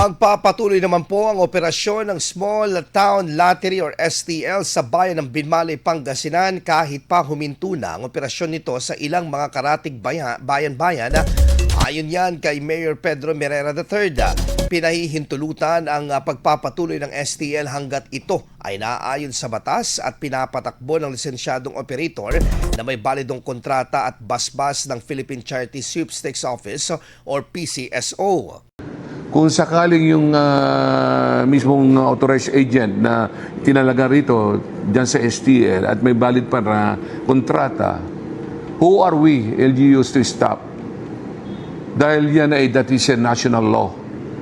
Magpapatuloy naman po ang operasyon ng Small Town Lottery or STL sa bayan ng Binmalay, Pangasinan kahit pa huminto na ang operasyon nito sa ilang mga karatig bayan-bayan. Ayon yan kay Mayor Pedro Merera III. Pinahihintulutan ang pagpapatuloy ng STL hanggat ito ay naaayon sa batas at pinapatakbo ng lisensyadong operator na may balidong kontrata at basbas ng Philippine Charity Sweepstakes Office or PCSO. Kung sakaling yung mismong authorized agent na tinalaga rito dyan sa STL at may valid pa na kontrata, who are we, LGUs, to stop? Dahil yan ay that is a national law.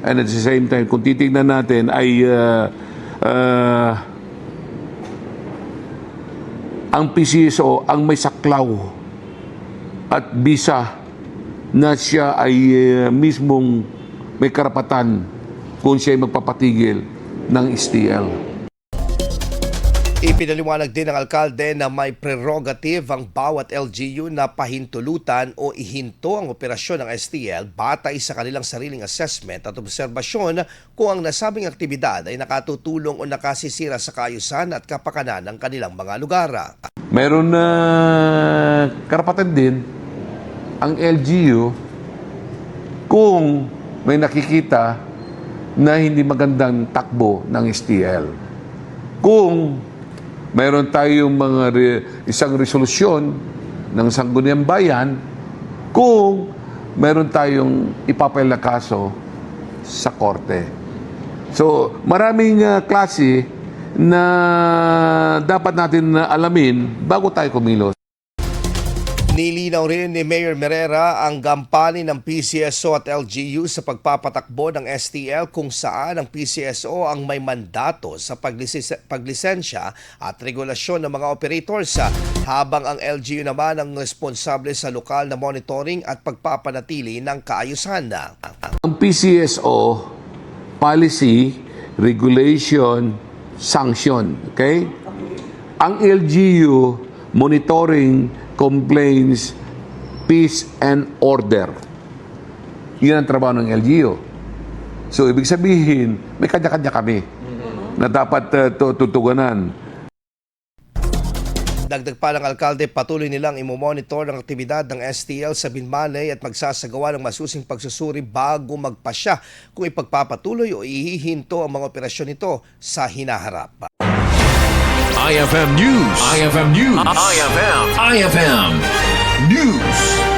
And at the same time, kung titignan natin ay ang PCSO ang may saklaw at bisa na siya ay mismong may karapatan kung siya ay magpapatigil ng STL. Ipinaliwanag din ng alkalde na may prerogative ang bawat LGU na pahintulutan o ihinto ang operasyon ng STL batay sa kanilang sariling assessment at obserbasyon kung ang nasabing aktibidad ay nakatutulong o nakasisira sa kaayusan at kapakanan ng kanilang mga lugar. Meron na karapatan din ang LGU kung may nakikita na hindi magandang takbo ng STL. Kung mayroon tayong isang resolusyon ng Sangguniang Bayan, kung mayroon tayong ipapile na kaso sa korte. So, maraming klase na dapat natin alamin bago tayo kumilos. Nilinaw rin ni Mayor Merera ang gampanin ng PCSO at LGU sa pagpapatakbo ng STL kung saan ang PCSO ang may mandato sa paglisensya at regulasyon ng mga operators habang ang LGU naman ang responsable sa lokal na monitoring at pagpapanatili ng kaayusan. Ang PCSO, policy, regulation, sanction. Okay? Ang LGU, monitoring, complaints, peace and order. Yan ang trabaho ng LGU. So, ibig sabihin, may kanya-kanya kami na dapat tutugunan. Dagdag pa ng alkalde, patuloy nilang imomonitor ang aktibidad ng STL sa Binmalay at magsasagawa ng masusing pagsusuri bago magpasya kung ipagpapatuloy o ihihinto ang mga operasyon nito sa hinaharap. IFM News. IFM News. IFM News.